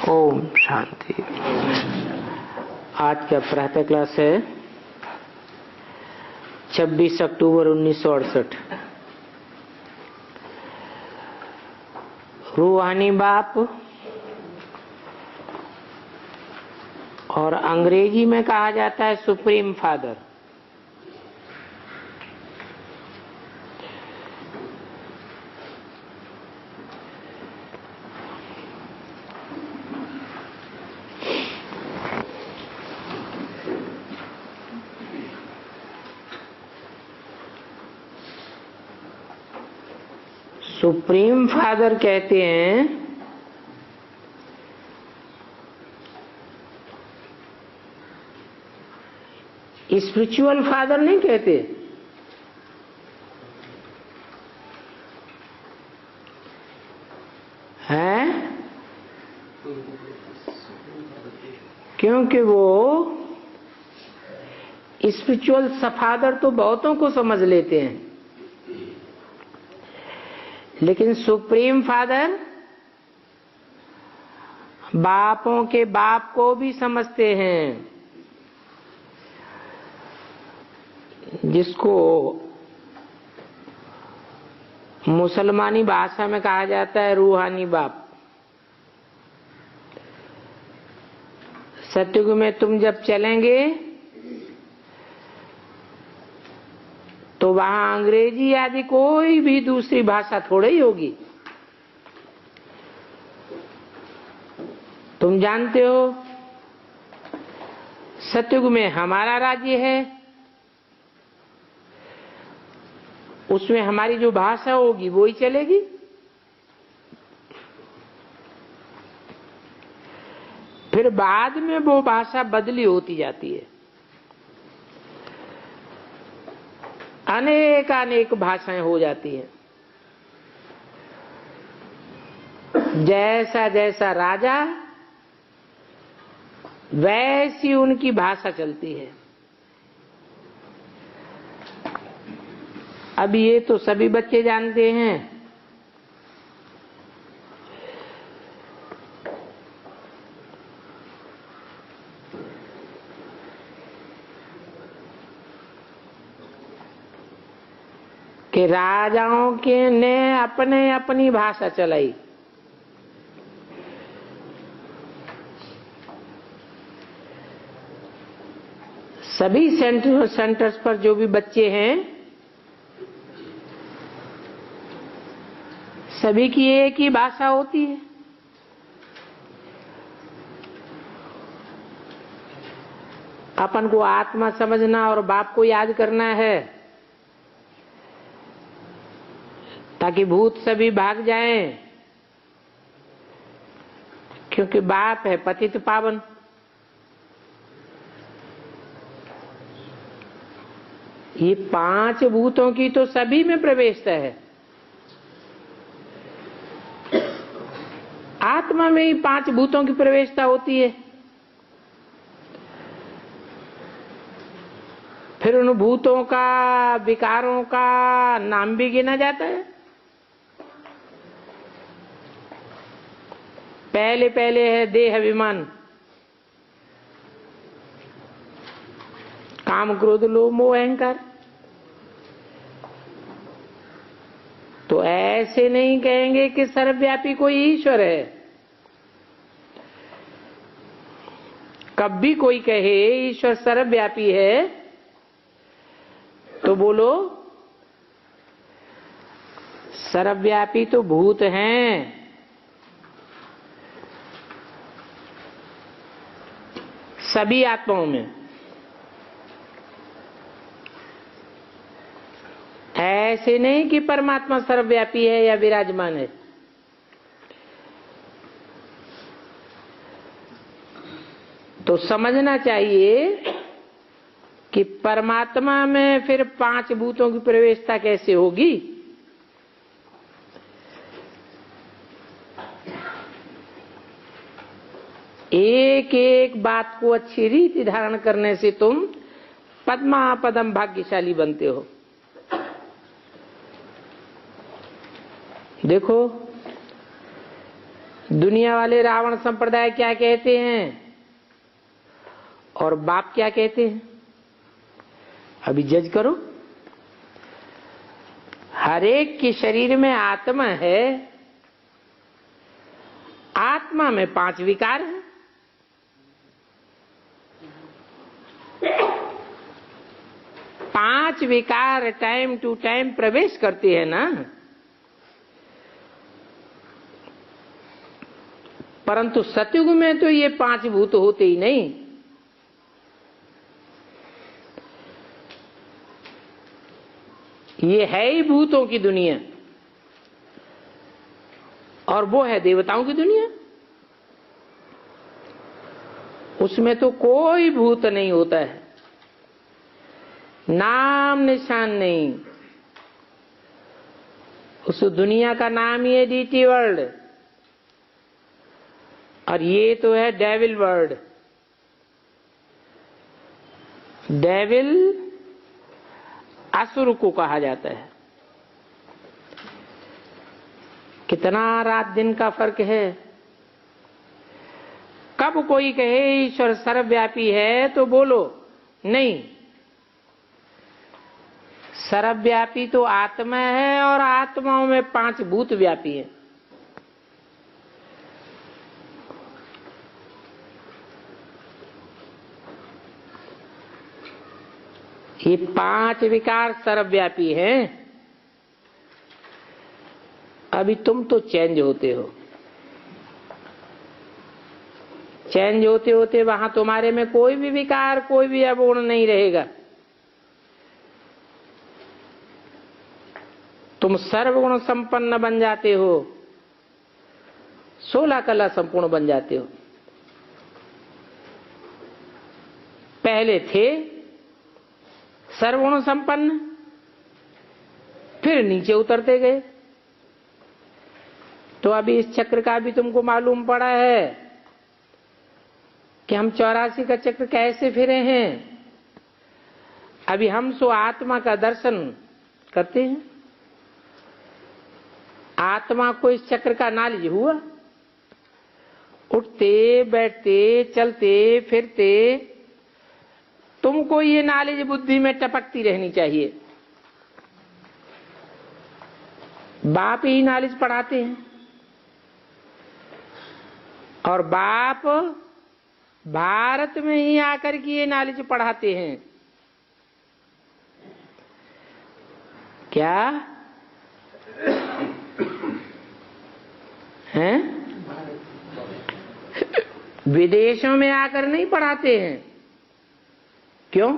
ओम शांति। आज का प्रातः क्लास है 26 अक्टूबर 1968। रूहानी बाप और अंग्रेजी में कहा जाता है सुप्रीम फादर। सुप्रीम फादर कहते हैं स्पिरिचुअल फादर नहीं कहते। हैं? क्योंकि वो स्पिरिचुअल फादर तो बहुतों को समझ लेते हैं, लेकिन सुप्रीम फादर बापों के बाप को भी समझते हैं, जिसको मुसलमानी भाषा में कहा जाता है रूहानी बाप। सतयुग में तुम जब चलेंगे तो वहां अंग्रेजी आदि कोई भी दूसरी भाषा थोड़ी ही होगी। तुम जानते हो सतयुग में हमारा राज्य है, उसमें हमारी जो भाषा होगी वो ही चलेगी। फिर बाद में वो भाषा बदली होती जाती है, अनेक अनेक भाषाएं हो जाती हैं। जैसा जैसा राजा वैसी उनकी भाषा चलती है। अब ये तो सभी बच्चे जानते हैं। कि राजाओं के ने अपने अपनी भाषा चलाई। सभी सेंटर्स पर जो भी बच्चे हैं सभी की एक ही भाषा होती है। अपन को आत्मा समझना और बाप को याद करना है ताकि भूत सभी भाग जाएं, क्योंकि बाप है पतित पावन। ये 5 भूतों की तो सभी में प्रवेशता है। आत्मा में ही 5 भूतों की प्रवेशता होती है। फिर उन भूतों का विकारों का नाम भी गिना जाता है। पहले पहले है देह अभिमान, काम क्रोध लोभ मोह अहंकार। तो ऐसे नहीं कहेंगे कि सर्वव्यापी कोई ईश्वर है। कभी कोई कहे ईश्वर सर्वव्यापी है तो बोलो सर्वव्यापी तो भूत हैं। सभी आत्माओं में। ऐसे नहीं कि परमात्मा सर्वव्यापी है या विराजमान है। तो समझना चाहिए कि परमात्मा में फिर 5 भूतों की प्रवेशता कैसे होगी। एक एक बात को अच्छी रीति धारण करने से तुम पद्मापदम भाग्यशाली बनते हो। देखो दुनिया वाले रावण संप्रदाय क्या कहते हैं और बाप क्या कहते हैं, अभी जज करो। हर एक के शरीर में आत्मा है, आत्मा में 5 विकार हैं। पांच विकार टाइम टू टाइम प्रवेश करते हैं ना, परंतु सतयुग में तो ये 5 भूत होते ही नहीं। ये है ही भूतों की दुनिया, और वो है देवताओं की दुनिया। उसमें तो कोई भूत नहीं होता है, नाम निशान नहीं। उस दुनिया का नाम ही है डीटी वर्ल्ड, और ये तो है डेविल वर्ल्ड। डेविल असुर को कहा जाता है। कितना रात दिन का फर्क है। कब कोई कहे ईश्वर सर्वव्यापी है तो बोलो नहीं, सर्वव्यापी तो आत्मा है, और आत्माओं में 5 भूत व्यापी हैं। ये 5 विकार सर्वव्यापी हैं। अभी तुम तो चेंज होते हो, चेंज होते होते वहां तुम्हारे में कोई भी विकार, कोई भी अवगुण नहीं रहेगा। तुम सर्वगुण संपन्न बन जाते हो, 16 कला संपूर्ण बन जाते हो। पहले थे सर्वगुण संपन्न, फिर नीचे उतरते गए। तो अभी इस चक्र का भी तुमको मालूम पड़ा है कि हम 84 का चक्र कैसे फिरे हैं। अभी हम सो आत्मा का दर्शन करते हैं। आत्मा को इस चक्र का नॉलेज हुआ, उठते बैठते चलते फिरते तुमको ये नॉलेज बुद्धि में टपकती रहनी चाहिए। बाप ही नॉलेज पढ़ाते हैं, और बाप भारत में ही आकर के ये नॉलेज पढ़ाते हैं। क्या हैं? विदेशों में आकर नहीं पढ़ाते हैं। क्यों?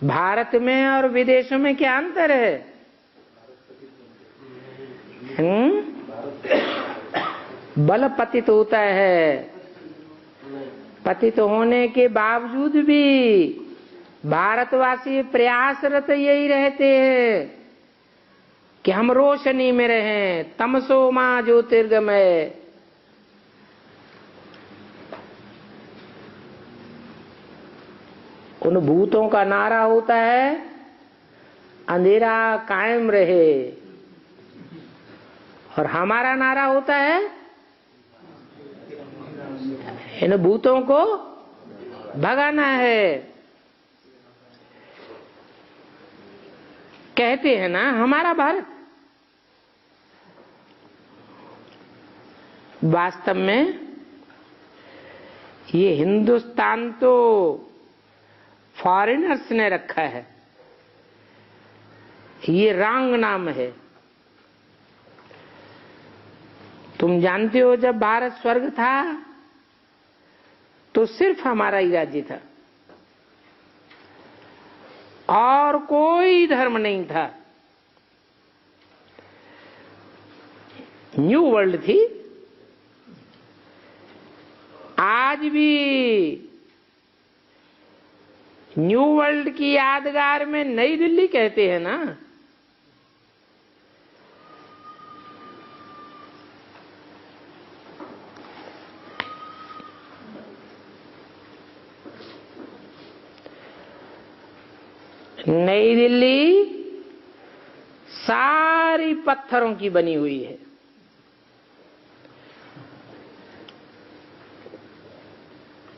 भारत में और विदेशों में क्या अंतर है? बल पतित होता है, पतित होने के बावजूद भी भारतवासी प्रयासरत यही रहते हैं कि हम रोशनी में रहें। तमसो मां ज्योतिर्गमय। उन भूतों का नारा होता है अंधेरा कायम रहे, और हमारा नारा होता है इन भूतों को भगाना है। कहते हैं ना हमारा भारत, वास्तव में ये हिंदुस्तान तो फॉरेनर्स ने रखा है, ये रॉन्ग नाम है। तुम जानते हो जब भारत स्वर्ग था तो सिर्फ हमारा ही राज्य था, और कोई धर्म नहीं था। न्यू वर्ल्ड थी। आज भी न्यू वर्ल्ड की यादगार में नई दिल्ली कहते हैं ना। नई दिल्ली सारी पत्थरों की बनी हुई है,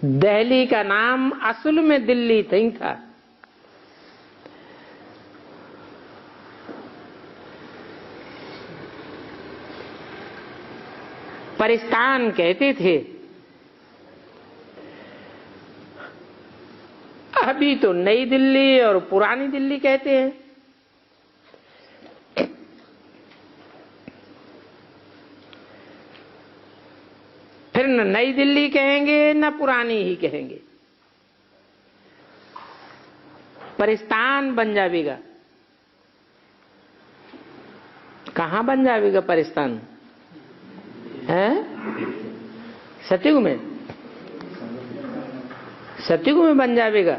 दिल्ली का नाम असल में दिल्ली नहीं था। परिस्तान कहते थे। अभी तो नई दिल्ली और पुरानी दिल्ली कहते हैं। फिर न नई दिल्ली कहेंगे न पुरानी ही कहेंगे, परिस्तान बन जाएगा। कहां बन जाएगा परिस्तान? है सतयुग में, सतयुग में बन जाएगा।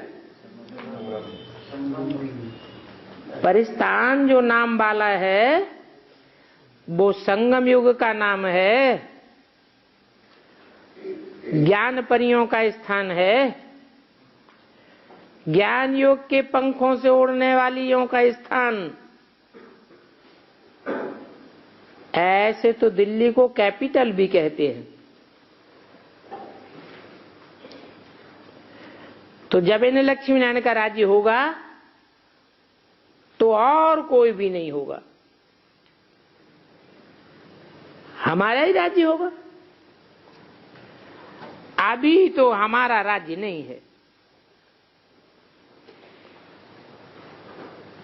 परिस्तान जो नाम वाला है वो संगम युग का नाम है, ज्ञान परियों का स्थान है, ज्ञान योग के पंखों से उड़ने वालियों का स्थान। ऐसे तो दिल्ली को कैपिटल भी कहते हैं। तो जब इन्हें लक्ष्मी नारायण का राज्य होगा तो और कोई भी नहीं होगा, हमारा ही राज्य होगा। अभी तो हमारा राज्य नहीं है,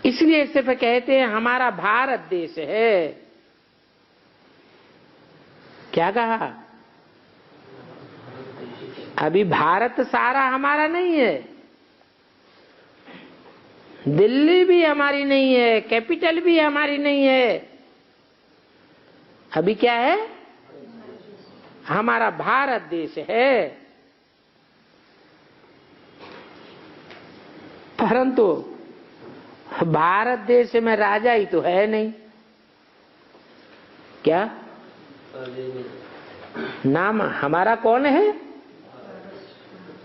इसलिए सिर्फ कहते हैं हमारा भारत देश है। क्या कहा? अभी भारत सारा हमारा नहीं है, दिल्ली भी हमारी नहीं है, कैपिटल भी हमारी नहीं है। अभी क्या है? हमारा भारत देश है। परंतु भारत देश में राजा ही तो है नहीं। क्या नाम हमारा कौन है?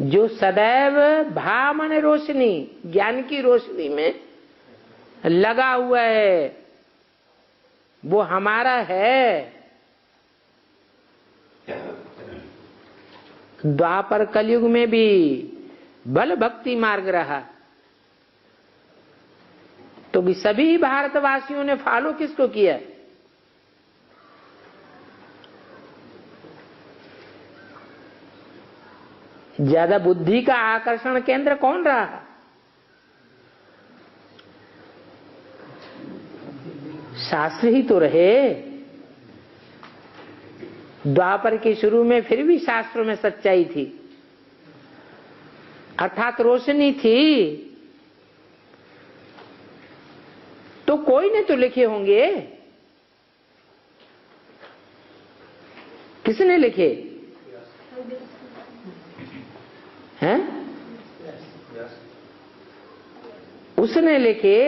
जो सदैव भामन रोशनी, ज्ञान की रोशनी में लगा हुआ है, वो हमारा है। द्वापर कलयुग में भी बल भक्ति मार्ग रहा, तो भी सभी भारतवासियों ने फॉलो किसको किया? ज्यादा बुद्धि का आकर्षण केंद्र कौन रहा? शास्त्र ही तो रहे। द्वापर के शुरू में फिर भी शास्त्रों में सच्चाई थी, अर्थात रोशनी थी। तो कोई ने तो लिखे होंगे। किसने लिखे हैं? उसने लिखे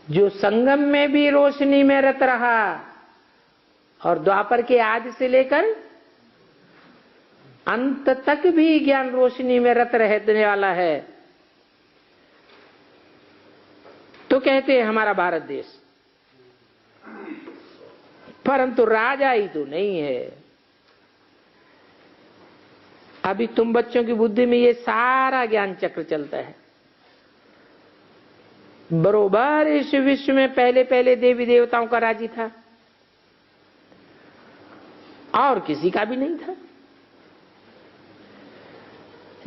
जो संगम में भी रोशनी में रत रहा और द्वापर के आदि से लेकर अंत तक भी ज्ञान रोशनी में रत रहने वाला है। तो कहते हैं हमारा भारत देश, परंतु राजा ही तो नहीं है। अभी तुम बच्चों की बुद्धि में ये सारा ज्ञान चक्र चलता है। बरोबर इस विश्व में पहले पहले देवी देवताओं का राज्य था और किसी का भी नहीं था।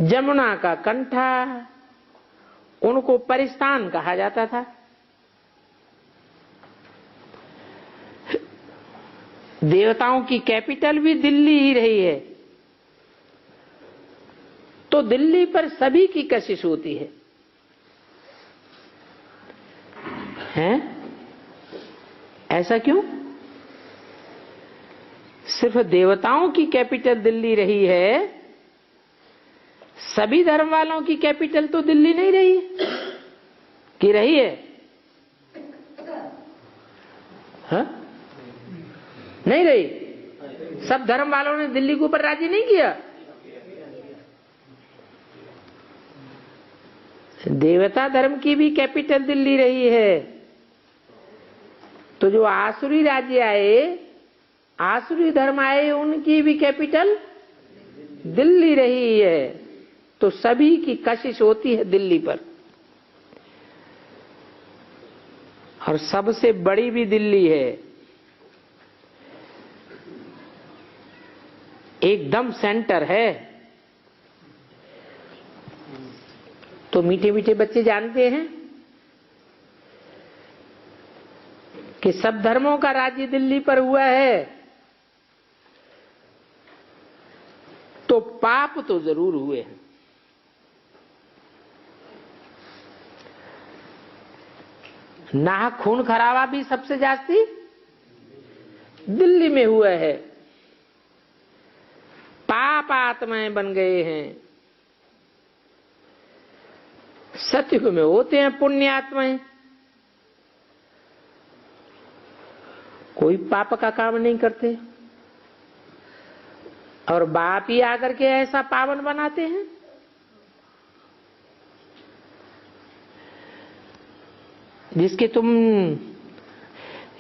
जमुना का कंठा, उनको परिस्तान कहा जाता था। देवताओं की कैपिटल भी दिल्ली ही रही है। तो दिल्ली पर सभी की कशिश होती है, हैं? ऐसा क्यों? सिर्फ देवताओं की कैपिटल दिल्ली रही है, सभी धर्म वालों की कैपिटल तो दिल्ली नहीं रही कि रही है? हाँ? नहीं रही। सब धर्म वालों ने दिल्ली के ऊपर राजी नहीं किया। देवता धर्म की भी कैपिटल दिल्ली रही है। तो जो आसुरी राज्य आए, आसुरी धर्म आए, उनकी भी कैपिटल दिल्ली रही है तो सभी की कशिश होती है दिल्ली पर, और सबसे बड़ी भी दिल्ली है, एकदम सेंटर है। तो मीठे मीठे बच्चे जानते हैं कि सब धर्मों का राज्य दिल्ली पर हुआ है, तो पाप तो जरूर हुए हैं। नाहक खून खराबा भी सबसे जास्ती दिल्ली में हुआ है। पाप आत्माएं बन गए हैं। सतयुग में होते हैं पुण्य आत्माएं, कोई पाप का काम नहीं करते, और बाप ही आकर के ऐसा पावन बनाते हैं। जिसके तुम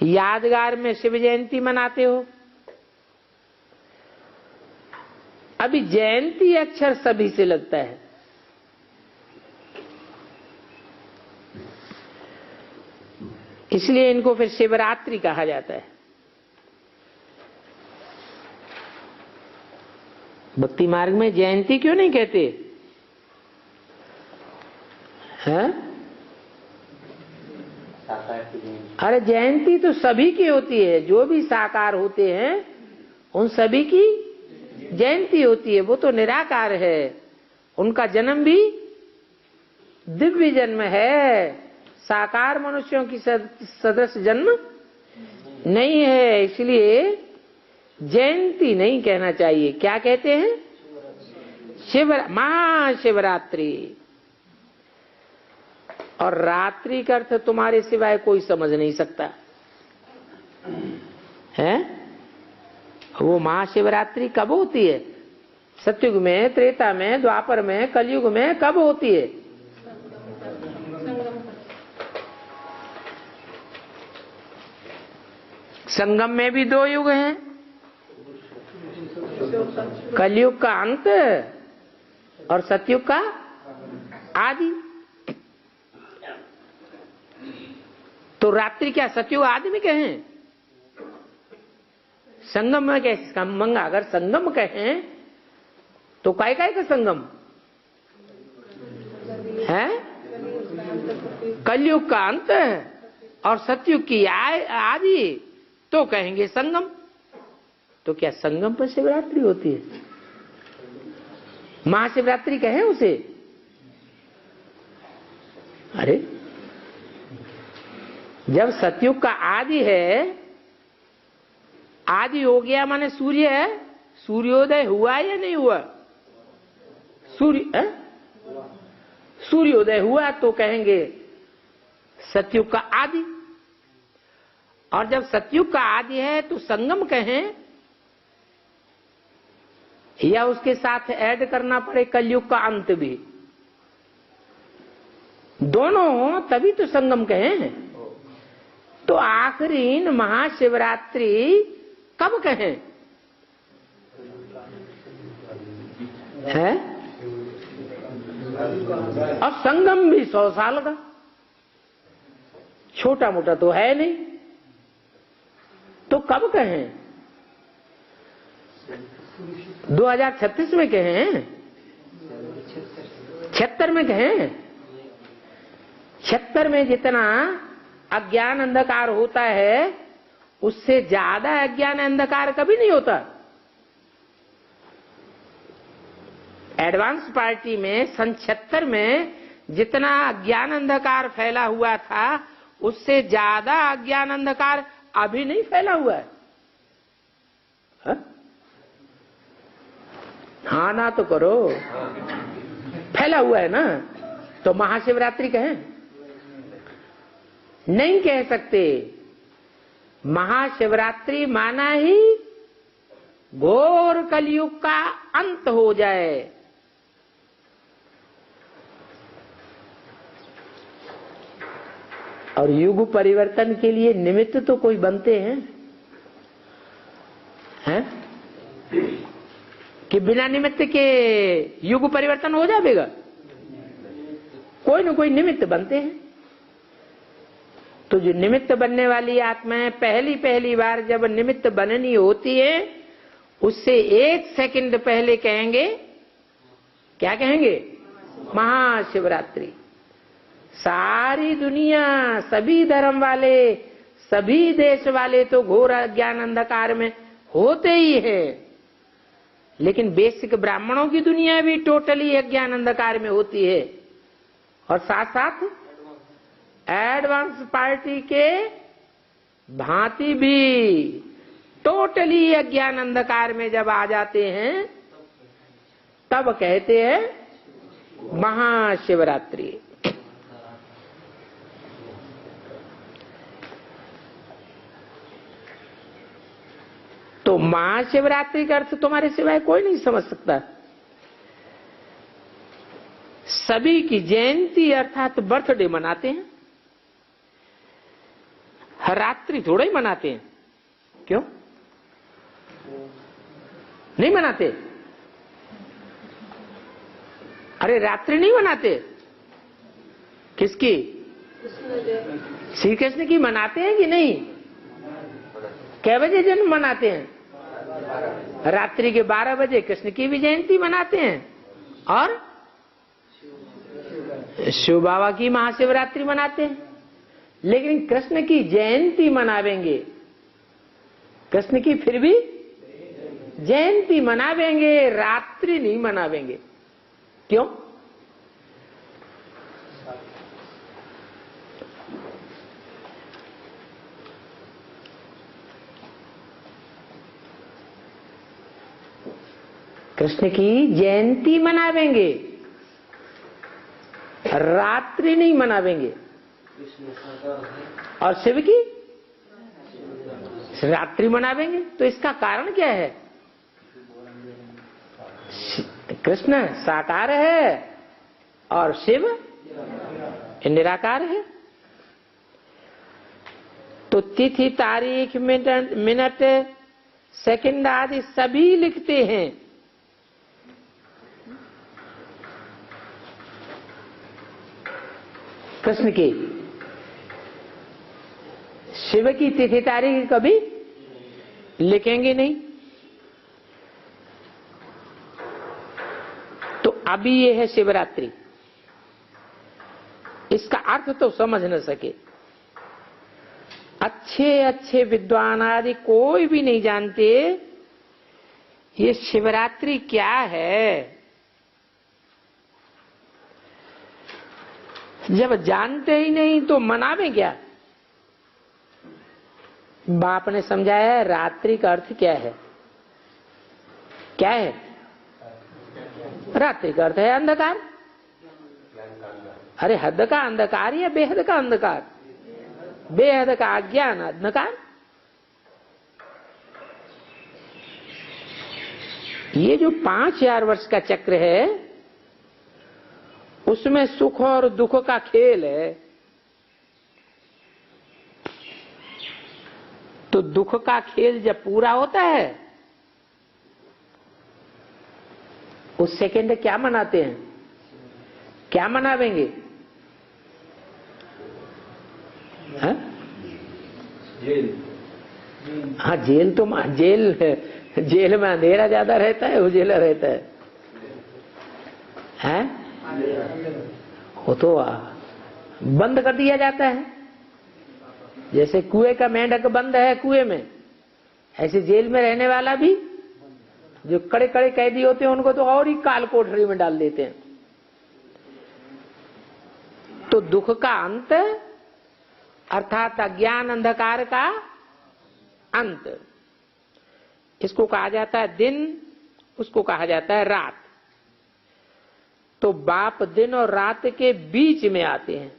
यादगार में शिव जयंती मनाते हो। अभी जयंती अक्षर सभी से लगता है, इसलिए इनको फिर शिवरात्रि कहा जाता है। भक्ति मार्ग में जयंती क्यों नहीं कहते हैं? अरे जयंती तो सभी की होती है, जो भी साकार होते हैं उन सभी की जयंती होती है। वो तो निराकार है, उनका जन्म भी दिव्य जन्म है, साकार मनुष्यों की सदस्य जन्म नहीं है। इसलिए जयंती नहीं कहना चाहिए, क्या कहते हैं? महाशिवरात्रि। और रात्रि का अर्थ तुम्हारे सिवाय कोई समझ नहीं सकता है। वो महाशिवरात्रि कब होती है? सतयुग में, त्रेता में, द्वापर में, कलयुग में कब होती है? संगम में भी दो युग हैं, कलयुग का अंत और सतयुग का आदि। तो रात्रि क्या सतयुग आदि में कहें? संगम में कैसे संगम? अगर संगम कहें तो काय काय का संगम है? कलयुग का अंत और सतयुग की आदि, तो कहेंगे संगम। तो क्या संगम पर शिवरात्रि होती है? महाशिवरात्रि कहें उसे? अरे जब सतयुग का आदि है, आदि हो गया माने सूर्य है, सूर्योदय हुआ या नहीं हुआ? सूर्योदय हुआ तो कहेंगे सतयुग का आदि। और जब सतयुग का आदि है तो संगम कहें, या उसके साथ ऐड करना पड़े कलयुग का अंत भी, दोनों हो तभी तो संगम कहें। तो आखिरी महाशिवरात्रि कब कहें? है? और संगम भी 100 साल का, छोटा मोटा तो है नहीं, तो कब कहें? 2036 में कहें? 76 में कहें? 76 में जितना अज्ञान अंधकार होता है उससे ज्यादा अज्ञान अंधकार कभी नहीं होता। एडवांस पार्टी में सन 76 में जितना अज्ञान अंधकार फैला हुआ था उससे ज्यादा अज्ञान अंधकार अभी नहीं फैला हुआ है। हाँ ना तो करो, फैला हुआ है ना। तो महाशिवरात्रि कहें? नहीं कह सकते। महाशिवरात्रि माना ही घोर कलयुग का अंत हो जाए। और युग परिवर्तन के लिए निमित्त तो कोई बनते हैं? कि बिना निमित्त के युग परिवर्तन हो जाएगा? कोई न कोई निमित्त बनते हैं। तो जो निमित्त बनने वाली आत्माएं पहली बार जब निमित्त बननी होती है, उससे 1 सेकंड पहले कहेंगे, क्या कहेंगे? महाशिवरात्रि। सारी दुनिया, सभी धर्म वाले, सभी देश वाले तो घोर अज्ञान अंधकार में होते ही है, लेकिन बेसिक ब्राह्मणों की दुनिया भी टोटली अज्ञान अंधकार में होती है। और साथ साथ एडवांस पार्टी के भांति भी टोटली अज्ञान अंधकार में जब आ जाते हैं, तब कहते हैं महाशिवरात्रि। तो महाशिवरात्रि का अर्थ तुम्हारे सिवाय कोई नहीं समझ सकता। सभी की जयंती अर्थात बर्थडे मनाते हैं, हर रात्रि थोड़ा ही मनाते हैं। क्यों नहीं मनाते? अरे रात्रि नहीं मनाते, किसकी? श्री कृष्ण की मनाते हैं कि नहीं? कै बजे जन्म मनाते हैं? रात्रि के 12 बजे कृष्ण की भी जयंती मनाते हैं, और शिव बाबा की महाशिवरात्रि मनाते हैं। लेकिन कृष्ण की जयंती मनावेंगे, कृष्ण की फिर भी जयंती मनावेंगे, रात्रि नहीं मनावेंगे। क्यों? कृष्ण की जयंती मनावेंगे, रात्रि नहीं मनावेंगे। और शिव की रात्रि मनावेंगे। तो इसका कारण क्या है? कृष्ण साकार है और शिव निराकार है। तो तिथि, तारीख, मिनट, सेकंड आदि सभी लिखते हैं। कृष्ण की, शिव की तिथि तारीख कभी लिखेंगे नहीं। तो अभी ये है शिवरात्रि, इसका अर्थ तो समझ न सके। अच्छे अच्छे विद्वान आदि कोई भी नहीं जानते ये शिवरात्रि क्या है। जब जानते ही नहीं तो मनावे क्या? बाप ने समझाया रात्रि का अर्थ क्या है। क्या है रात्रि का अर्थ? है अंधकार। अरे हद का अंधकार या बेहद का अंधकार? बेहद का अज्ञान अंधकार। ये जो 5000 वर्ष का चक्र है, उसमें सुख और दुख का खेल है। तो दुख का खेल जब पूरा होता है, उस सेकंड क्या मनाते हैं? क्या मनावेंगे? हाँ हाँ, जेल तो जेल में अंधेरा ज्यादा रहता है, उजेला रहता है। हैं? वो तो बंद कर दिया जाता है। जैसे कुएं का मेंढक बंद है कुएं में, ऐसे जेल में रहने वाला भी, जो कड़े कड़े कैदी होते हैं उनको तो और ही काल कोठरी में डाल देते हैं। तो दुख का अंत अर्थात अज्ञान अंधकार का अंत, इसको कहा जाता है दिन, उसको कहा जाता है रात। तो बाप दिन और रात के बीच में आते हैं।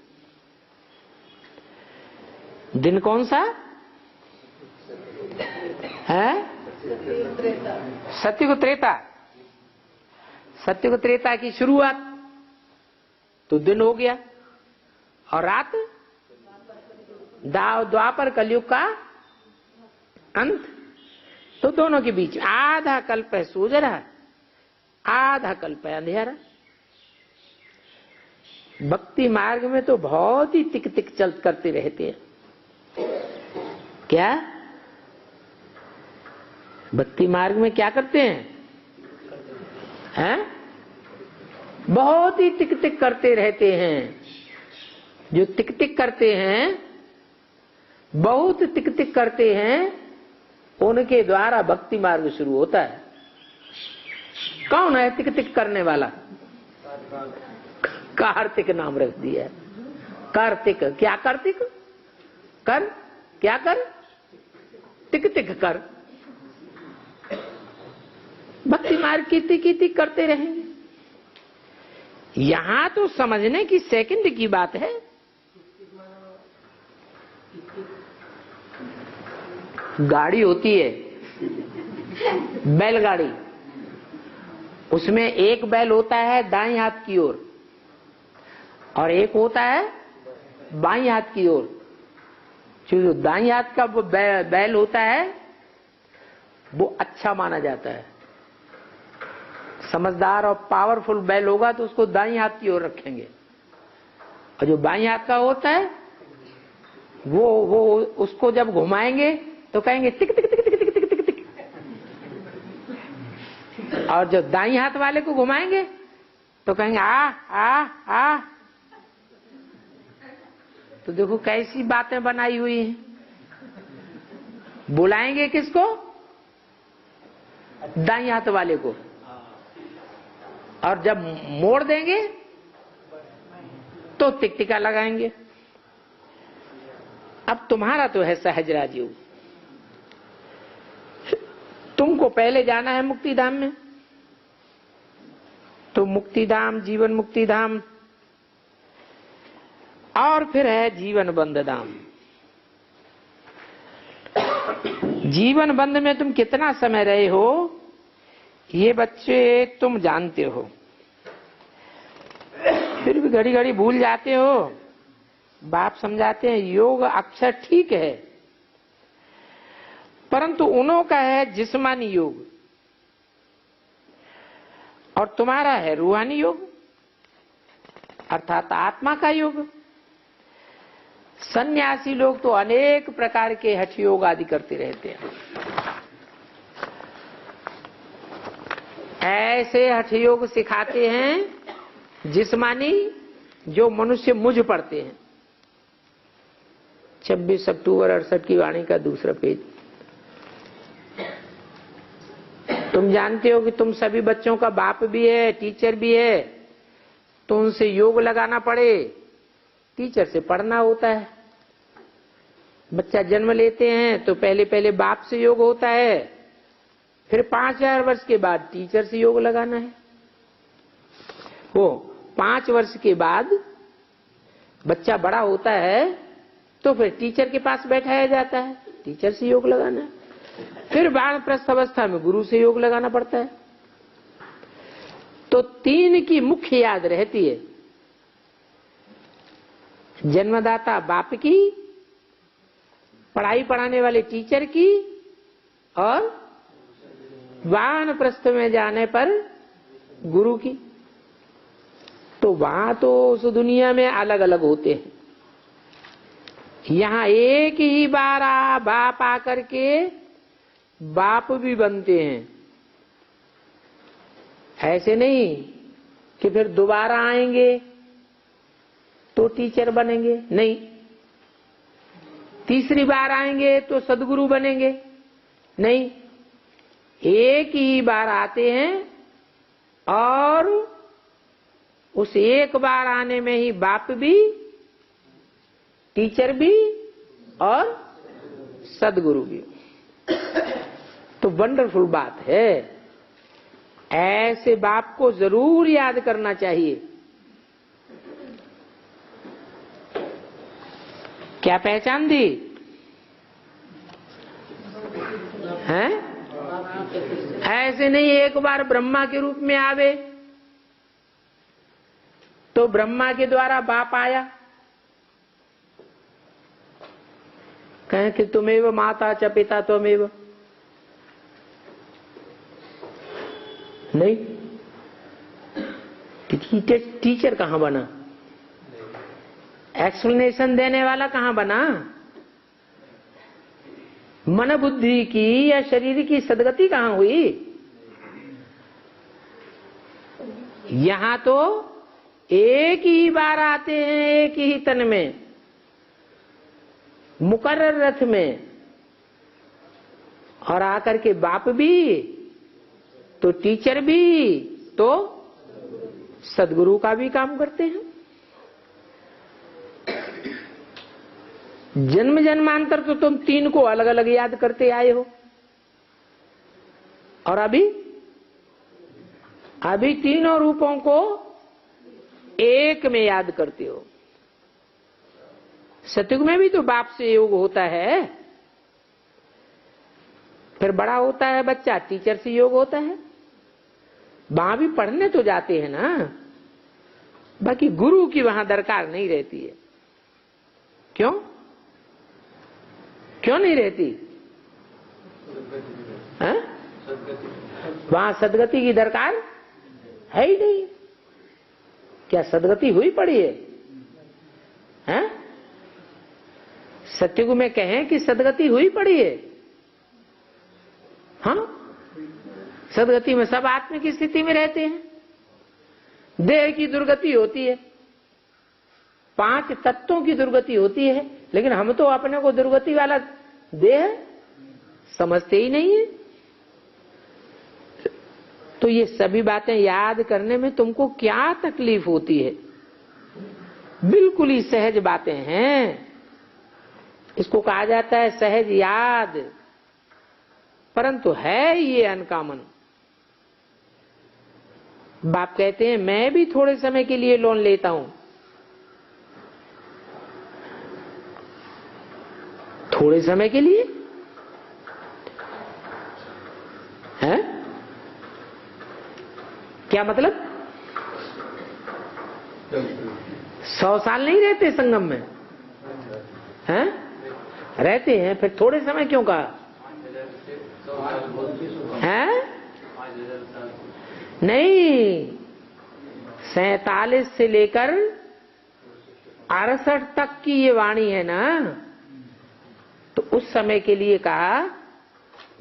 दिन कौन सा है? सत्युग त्रेता। सत्युग त्रेता की शुरुआत तो दिन हो गया, और रात द्वापर कलयुग का अंत। तो दोनों के बीच आधा कल्प है, सूझ रहा है। आधा कल्प है अंधेरा। भक्ति मार्ग में तो बहुत ही तिक तिक चल करते रहते हैं। क्या भक्ति मार्ग में क्या करते हैं? बहुत ही टिक टिक करते रहते हैं। जो टिक टिक करते हैं, बहुत टिक टिक करते हैं, उनके द्वारा भक्ति मार्ग शुरू होता है। कौन है टिक टिक करने वाला? कार्तिक नाम रख दिया। कार्तिक, क्या कार्तिक? कर, क्या कर? टिक टिक कर। भक्ति मार्ग की टिक करते रहेंगे। यहां तो समझने की सेकंड की बात है। गाड़ी होती है, बैलगाड़ी, उसमें एक बैल होता है दाईं हाथ की ओर और एक होता है बाईं हाथ की ओर। जो दाईं हाथ का बैल होता है वो अच्छा माना जाता है। समझदार और पावरफुल बैल होगा तो उसको दाईं हाथ की ओर रखेंगे, और जो बाईं हाथ का होता है वो उसको जब घुमाएंगे तो कहेंगे टिक टिक टिक टिक टिक टिक टिक टिक, और जो दाईं हाथ वाले को घुमाएंगे तो कहेंगे आ आ आ। तो देखो कैसी बातें बनाई हुई हैं। बुलाएंगे किसको? दाईं हाथ वाले को, और जब मोड़ देंगे तो टिकटिका लगाएंगे। अब तुम्हारा तो है सहज राजयोग। तुमको पहले जाना है मुक्ति धाम में, तो मुक्ति धाम, जीवन मुक्ति धाम, और फिर है जीवन बंध धाम। जीवन बंध में तुम कितना समय रहे हो ये बच्चे तुम जानते हो, फिर भी घड़ी घड़ी भूल जाते हो। बाप समझाते हैं योग अक्षर ठीक है, परंतु उन्हों का है जिस्मानी योग और तुम्हारा है रूहानी योग, अर्थात आत्मा का योग। सन्यासी लोग तो अनेक प्रकार के हठ योग आदि करते रहते हैं। ऐसे हठ योग सिखाते हैं जिस्मानी, जो मनुष्य मुझ पड़ते हैं। 26 अक्टूबर 68 की वाणी का दूसरा पेज। तुम जानते हो कि तुम सभी बच्चों का बाप भी है, टीचर भी है, तो उनसे योग लगाना पड़े, टीचर से पढ़ना होता है। बच्चा जन्म लेते हैं तो पहले पहले बाप से योग होता है, फिर 5000 वर्ष के बाद टीचर से योग लगाना है। वो 5 वर्ष के बाद बच्चा बड़ा होता है तो फिर टीचर के पास बैठाया जाता है, टीचर से योग लगाना है। फिर वानप्रस्थ अवस्था में गुरु से योग लगाना पड़ता है। तो 3 की मुख्य याद रहती है, जन्मदाता बाप की, पढ़ाई पढ़ाने वाले टीचर की, और वानप्रस्थ में जाने पर गुरु की। तो वहां तो उस दुनिया में अलग अलग होते हैं। यहां एक ही बार बाप आकर के बाप भी बनते हैं। ऐसे नहीं कि फिर दोबारा आएंगे तो टीचर बनेंगे, नहीं। तीसरी बार आएंगे तो सदगुरु बनेंगे, नहीं। एक ही बार आते हैं और उस एक बार आने में ही बाप भी, टीचर भी और सदगुरु भी। तो वंडरफुल बात है। ऐसे बाप को जरूर याद करना चाहिए। क्या पहचान दी? हैं? ऐसे नहीं एक बार ब्रह्मा के रूप में आवे तो ब्रह्मा के द्वारा बाप आया, कहें कि तुमेव माता च पिता त्वमेव, नहीं। टीचर कहाँ बना? एक्सप्लेनेशन देने वाला कहाँ बना? मन बुद्धि की या शरीर की सदगति कहाँ हुई? यहां तो एक ही बार आते हैं, एक ही तन में, मुकर्रर रथ में, और आकर के बाप भी तो टीचर भी तो सदगुरु का भी काम करते हैं। जन्म जन्मांतर तो तुम तीन को अलग अलग याद करते आए हो, और अभी तीनों रूपों को एक में याद करते हो। सतयुग में भी तो बाप से योग होता है, फिर बड़ा होता है बच्चा, टीचर से योग होता है। वहां भी पढ़ने तो जाते हैं ना, बाकी गुरु की वहां दरकार नहीं रहती है। क्यों नहीं रहती? वहां सदगति की दरकार है ही नहीं। क्या सदगति हुई पड़ी है? सतयुग में कहें कि सदगति हुई पड़ी है? हाँ, सदगति में सब आत्मा की स्थिति में रहते हैं। देह की दुर्गति होती है, 5 तत्वों की दुर्गति होती है, लेकिन हम तो अपने को दुर्गति वाला देह समझते ही नहीं है। तो ये सभी बातें याद करने में तुमको क्या तकलीफ होती है? बिल्कुल ही सहज बातें हैं। इसको कहा जाता है सहज याद, परंतु है ये अनकॉमन। बाप कहते हैं मैं भी थोड़े समय के लिए लोन लेता हूं। थोड़े समय के लिए है? क्या मतलब? 100 साल नहीं रहते संगम में? हैं? रहते हैं, फिर थोड़े समय क्यों कहा है? नहीं, 47 से लेकर 68 तक की ये वाणी है ना, तो उस समय के लिए कहा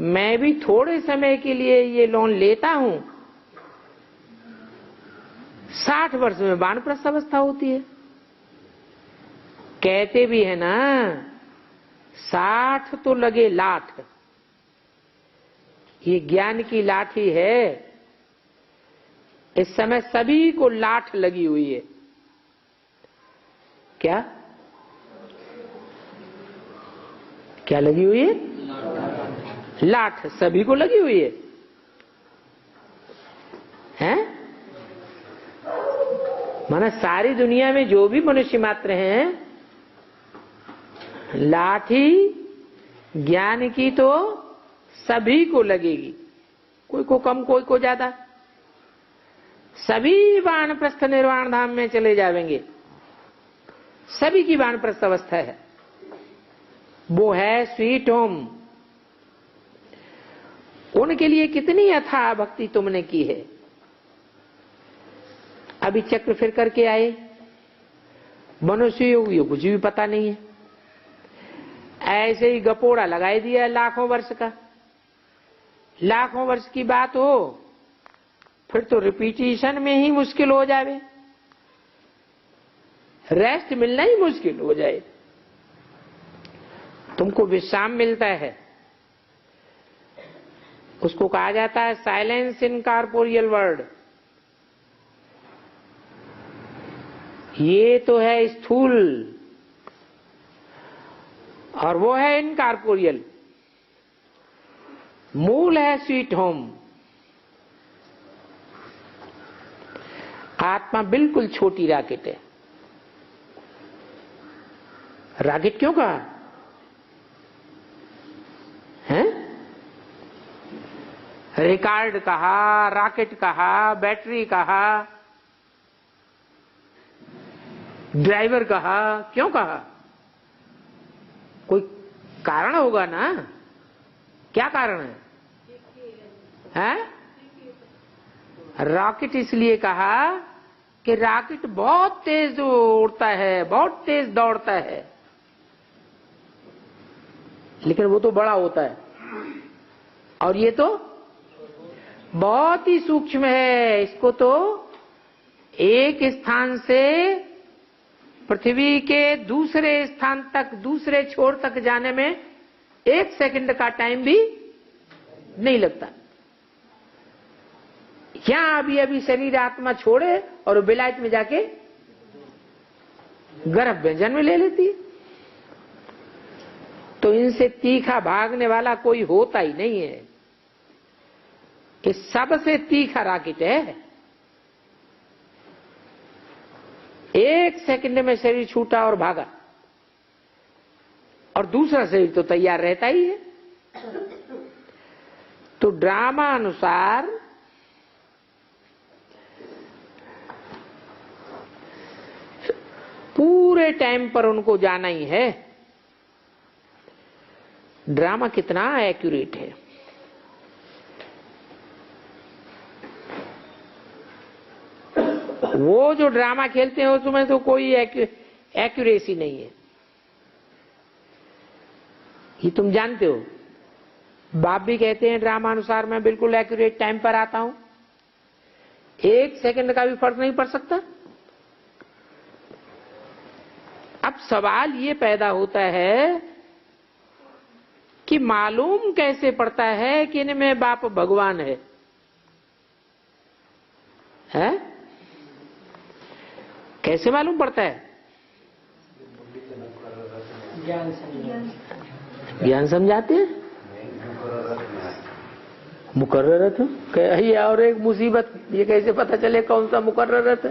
मैं भी थोड़े समय के लिए ये लोन लेता हूं। 60 वर्ष में वानप्रस्थ अवस्था होती है। कहते भी है ना, 60 तो लगे लाठ। ये ज्ञान की लाठी है। इस समय सभी को लाठ लगी हुई है। क्या लगी हुई है? लाठ सभी को लगी हुई है। हैं? माना सारी दुनिया में जो भी मनुष्य मात्र हैं, लाठी ज्ञान की तो सभी को लगेगी, कोई को कम कोई को ज्यादा। सभी वानप्रस्थ निर्वाण धाम में चले जाएंगे। सभी की वानप्रस्थ अवस्था है, वो है स्वीट होम। उनके लिए कितनी अथाह भक्ति तुमने की है। अभी चक्र फिर करके आए, मनुष्य योग ये कुछ भी पता नहीं है। ऐसे ही गपोड़ा लगाई दिया लाखों वर्ष का। लाखों वर्ष की बात हो, फिर तो रिपीटिशन में ही मुश्किल हो जाए, रेस्ट मिलना ही मुश्किल हो जाए। तुमको विश्राम मिलता है, उसको कहा जाता है साइलेंस इन कॉर्पोरियल वर्ल्ड। ये तो है स्थूल और वो है इनकॉर्पोरियल। मूल है स्वीट होम। आत्मा बिल्कुल छोटी रॉकेट है। रॉकेट क्यों कहा है? रिकार्ड कहा, रॉकेट कहा, बैटरी कहा, ड्राइवर कहा। क्यों कहा? कोई कारण होगा ना। क्या कारण है? रॉकेट इसलिए कहा कि रॉकेट बहुत तेज उड़ता है, बहुत तेज दौड़ता है, लेकिन वो तो बड़ा होता है, और ये तो बहुत ही सूक्ष्म है। इसको तो एक स्थान से पृथ्वी के दूसरे स्थान तक, दूसरे छोर तक जाने में 1 सेकंड का टाइम भी नहीं लगता। यहां अभी अभी शरीर आत्मा छोड़े और विलायत में जाके गर्भ में जन्म ले लेती है। तो इनसे तीखा भागने वाला कोई होता ही नहीं है। इस सबसे तीखा रॉकेट है। 1 सेकंड में शरीर छूटा और भागा, और दूसरा शरीर तो तैयार रहता ही है। तो ड्रामा अनुसार पूरे टाइम पर उनको जाना ही है। ड्रामा कितना एक्यूरेट है। वो जो ड्रामा खेलते हैं उसमें तो कोई एक्यूरेसी नहीं है, ये तुम जानते हो। बाप भी कहते हैं ड्रामा अनुसार मैं बिल्कुल एक्यूरेट टाइम पर आता हूं, 1 सेकंड का भी फर्क नहीं पड़ सकता। अब सवाल ये पैदा होता है कि मालूम कैसे पड़ता है कि इनमें बाप भगवान है? कैसे मालूम पड़ता है? ज्ञान समझाते हैं, मुकर्ररत है। और एक मुसीबत, ये कैसे पता चले कौन सा मुकर्ररत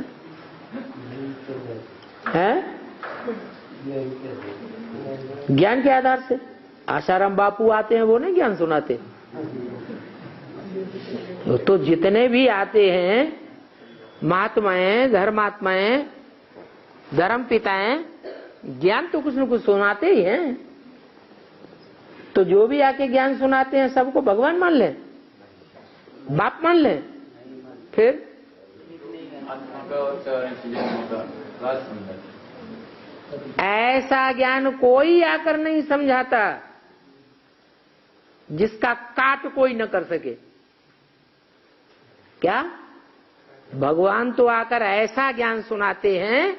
है? ज्ञान के आधार से। आशाराम बापू आते हैं, वो नहीं ज्ञान सुनाते। तो जितने भी आते हैं महात्माएं, धर्मात्माएं, धर्म पिताएं, ज्ञान तो कुछ न कुछ सुनाते ही हैं। तो जो भी आके ज्ञान सुनाते हैं सबको भगवान मान ले, बाप मान ले, फिर ऐसा ज्ञान कोई आकर नहीं समझाता जिसका काट कोई न कर सके। क्या? भगवान तो आकर ऐसा ज्ञान सुनाते हैं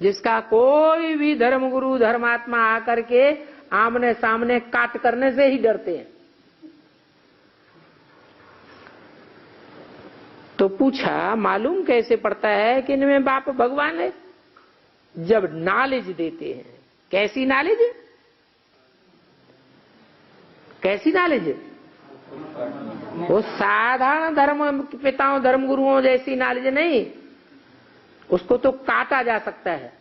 जिसका कोई भी धर्मगुरु, धर्मात्मा आकर के आमने सामने काट करने से ही डरते हैं। तो पूछा मालूम कैसे पड़ता है कि इनमें बाप भगवान है? जब नॉलेज देते हैं। कैसी नॉलेज? कैसी नॉलेज? वो साधारण धर्म पिताओं, धर्म गुरुओं जैसी नॉलेज नहीं, उसको तो काटा जा सकता है।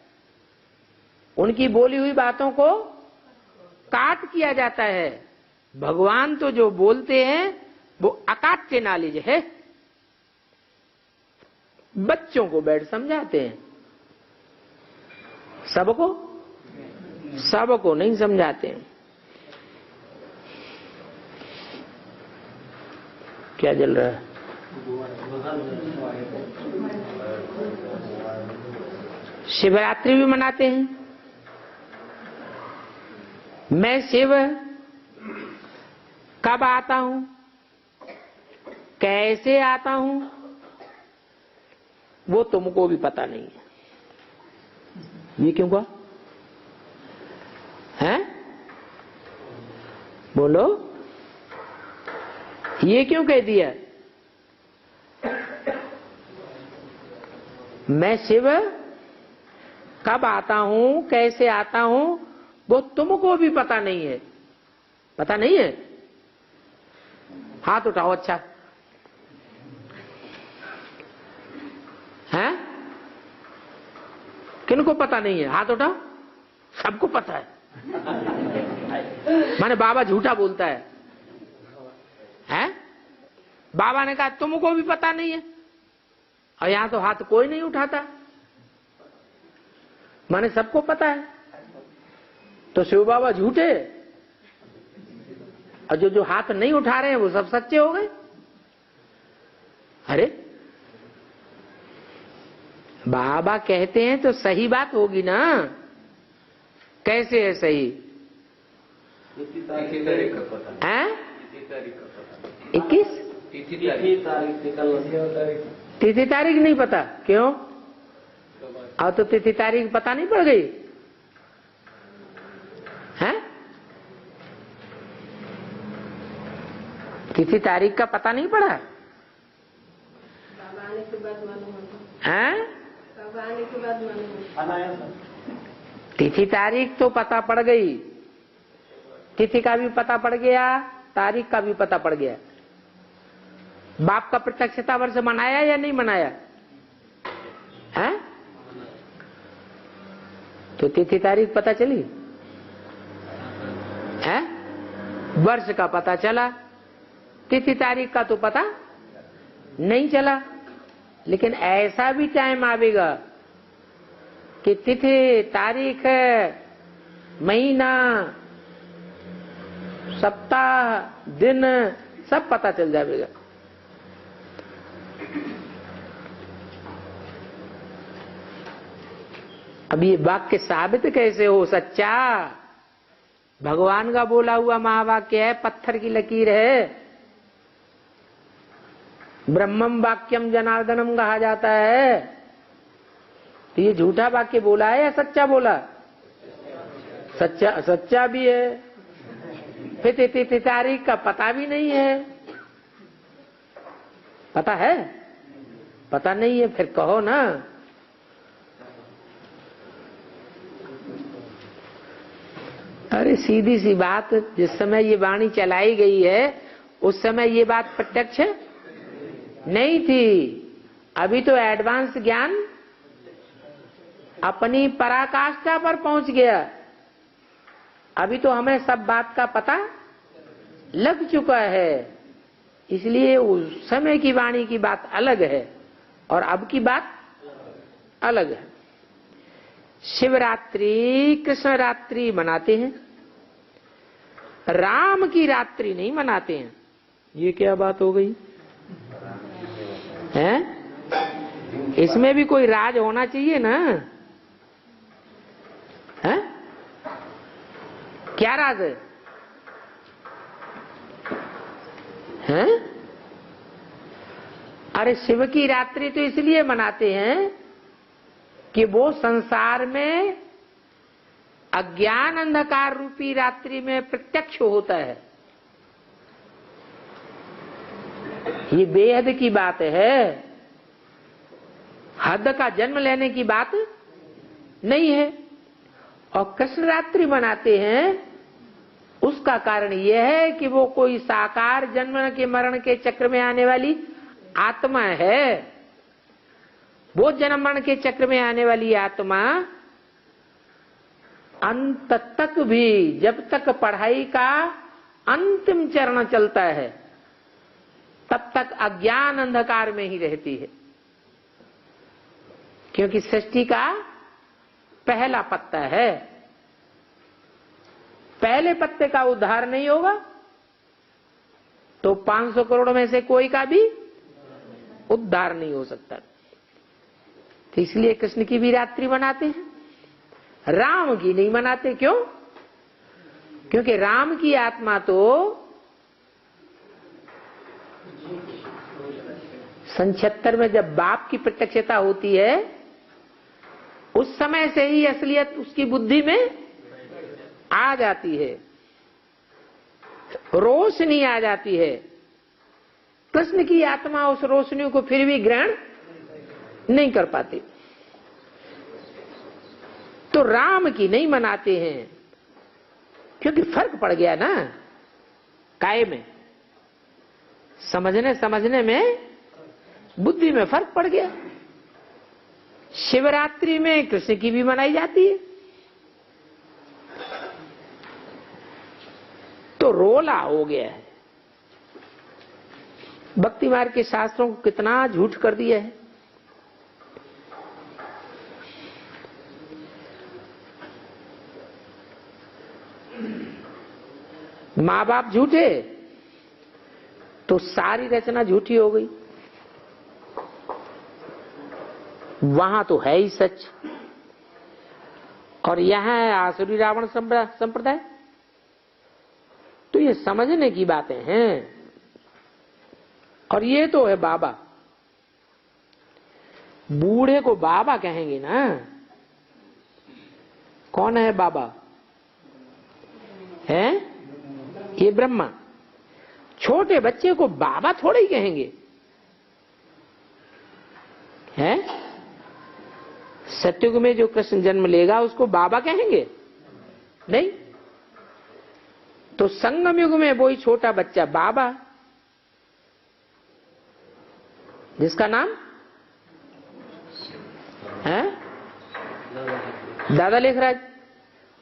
उनकी बोली हुई बातों को काट किया जाता है। भगवान तो जो बोलते हैं वो अकाट्य नॉलेज है। बच्चों को बैठ समझाते हैं, सबको नहीं समझाते हैं। क्या चल रहा है? शिवरात्रि भी मनाते हैं। मैं शिव कब आता हूं, कैसे आता हूं, वो तुमको भी पता नहीं है। ये क्यों कहा है? बोलो, ये क्यों कह दिया? मैं शिव कब आता हूं, कैसे आता हूं, वो तुमको भी पता नहीं है। पता नहीं है? हाथ उठाओ। अच्छा है? किनको पता नहीं है? हाथ उठाओ। सबको पता है। माने बाबा झूठा बोलता है? बाबा ने कहा तुमको भी पता नहीं है, और यहां तो हाथ कोई नहीं उठाता। माने सबको पता है। तो शिव बाबा झूठे, और जो हाथ नहीं उठा रहे हैं वो सब सच्चे हो गए। अरे बाबा कहते हैं तो सही बात होगी ना। कैसे है सही? हैं? 21 तिथि तारीख नहीं पता क्यों? अब तो तिथि तारीख पता नहीं पड़ गई है? तिथि तारीख का पता नहीं पड़ा है? तिथि तारीख तो पता पड़ गई, तिथि का भी पता पड़ गया, तारीख का भी पता पड़ गया। बाप का प्रत्यक्षता वर्ष मनाया या नहीं मनाया है? तो तिथि तारीख पता चली है? वर्ष का पता चला, तिथि तारीख का तो पता नहीं चला। लेकिन ऐसा भी टाइम आवेगा कि तिथि तारीख महीना सप्ताह दिन सब पता चल जाएगा। अब ये वाक्य साबित कैसे हो सच्चा? भगवान का बोला हुआ महावाक्य है, पत्थर की लकीर है। ब्रह्मम वाक्यम जनार्दनम कहा जाता है। तो ये झूठा वाक्य बोला है या सच्चा बोला? सच्चा भी है। फिर तिथि तारीख का पता भी नहीं है। पता है? पता नहीं है, फिर कहो ना। अरे सीधी सी बात, जिस समय ये वाणी चलाई गई है उस समय ये बात प्रत्यक्ष नहीं थी। अभी तो एडवांस ज्ञान अपनी पराकाष्ठा पर पहुंच गया। अभी तो हमें सब बात का पता लग चुका है। इसलिए उस समय की वाणी की बात अलग है और अब की बात अलग है। शिवरात्रि कृष्ण रात्रि मनाते हैं, राम की रात्रि नहीं मनाते हैं। ये क्या बात हो गई है? इसमें भी कोई राज होना चाहिए ना है? क्या राज है? हैं? अरे शिव की रात्रि तो इसलिए मनाते हैं कि वो संसार में अज्ञान अंधकार रूपी रात्रि में प्रत्यक्ष होता है। ये बेहद की बात है, हद का जन्म लेने की बात नहीं है। और कृष्ण रात्रि मनाते हैं, उसका कारण यह है कि वो कोई साकार जन्म के मरण के चक्र में आने वाली आत्मा है। वो जन्म मरण के चक्र में आने वाली आत्मा अंत तक भी, जब तक पढ़ाई का अंतिम चरण चलता है तब तक अज्ञान अंधकार में ही रहती है। क्योंकि सृष्टि का पहला पत्ता है, पहले पत्ते का उद्धार नहीं होगा तो 500 करोड़ में से कोई का भी उद्धार नहीं हो सकता। तो इसलिए कृष्ण की भी रात्रि मनाते हैं, राम की नहीं मनाते। क्यों? क्योंकि राम की आत्मा तो सन 76 में जब बाप की प्रत्यक्षता होती है उस समय से ही असलियत उसकी बुद्धि में आ जाती है, रोशनी आ जाती है। कृष्ण की आत्मा उस रोशनी को फिर भी ग्रहण नहीं कर पाती। तो राम की नहीं मनाते हैं क्योंकि फर्क पड़ गया ना काय में, समझने में बुद्धि में फर्क पड़ गया। शिवरात्रि में कृष्ण की भी मनाई जाती है तो रोला हो गया है। भक्ति मार्ग के शास्त्रों को कितना झूठ कर दिया है। माँ बाप झूठे तो सारी रचना झूठी हो गई। वहां तो है ही सच, और यहां है आसुरी रावण संप्रदाय। तो ये समझने की बातें हैं। और ये तो है बाबा, बूढ़े को बाबा कहेंगे ना। कौन है बाबा? है ये ब्रह्मा। छोटे बच्चे को बाबा थोड़े ही कहेंगे, हैं? सत्युग में जो कृष्ण जन्म लेगा उसको बाबा कहेंगे? नहीं। तो संगम युग में वही छोटा बच्चा बाबा, जिसका नाम है दादा लेखराज।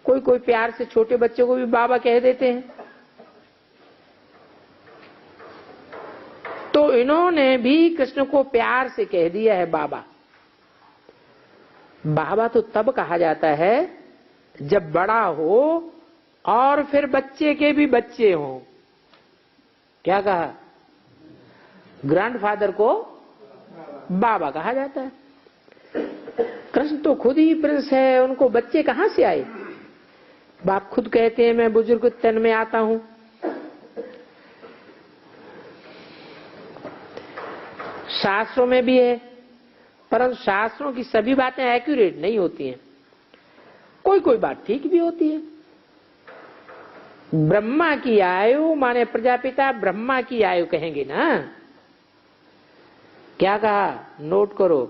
कोई कोई प्यार से छोटे बच्चे को भी बाबा कह देते हैं। तो इन्होंने भी कृष्ण को प्यार से कह दिया है बाबा। बाबा तो तब कहा जाता है जब बड़ा हो और फिर बच्चे के भी बच्चे हों। क्या कहा? ग्रैंडफादर को बाबा कहा जाता है। कृष्ण तो खुद ही प्रिंस है, उनको बच्चे कहां से आए? बाप खुद कहते हैं मैं बुजुर्ग तन में आता हूं। शास्त्रों में भी है, परंतु शास्त्रों की सभी बातें एक्यूरेट नहीं होती हैं। कोई कोई बात ठीक भी होती है। ब्रह्मा की आयु माने प्रजापिता ब्रह्मा की आयु कहेंगे ना। क्या कहा? नोट करो।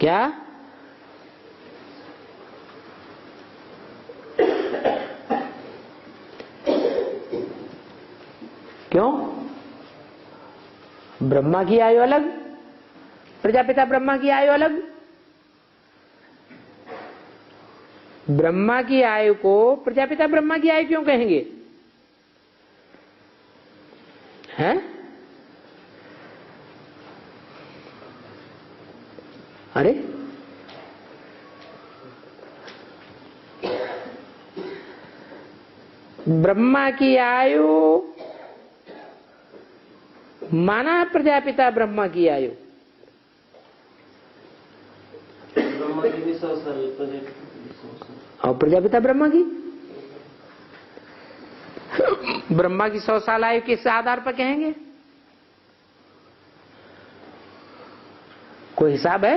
क्या? क्यों? ब्रह्मा की आयु अलग, प्रजापिता ब्रह्मा की आयु अलग। ब्रह्मा की आयु को प्रजापिता ब्रह्मा की आयु क्यों कहेंगे? हैं? अरे ब्रह्मा की आयु माना प्रजापिता ब्रह्मा की आयु। ब्रह्मा की भी 100 साल, और प्रजापिता ब्रह्मा की ब्रह्मा की 100 साल आयु किस आधार पर कहेंगे? कोई हिसाब है?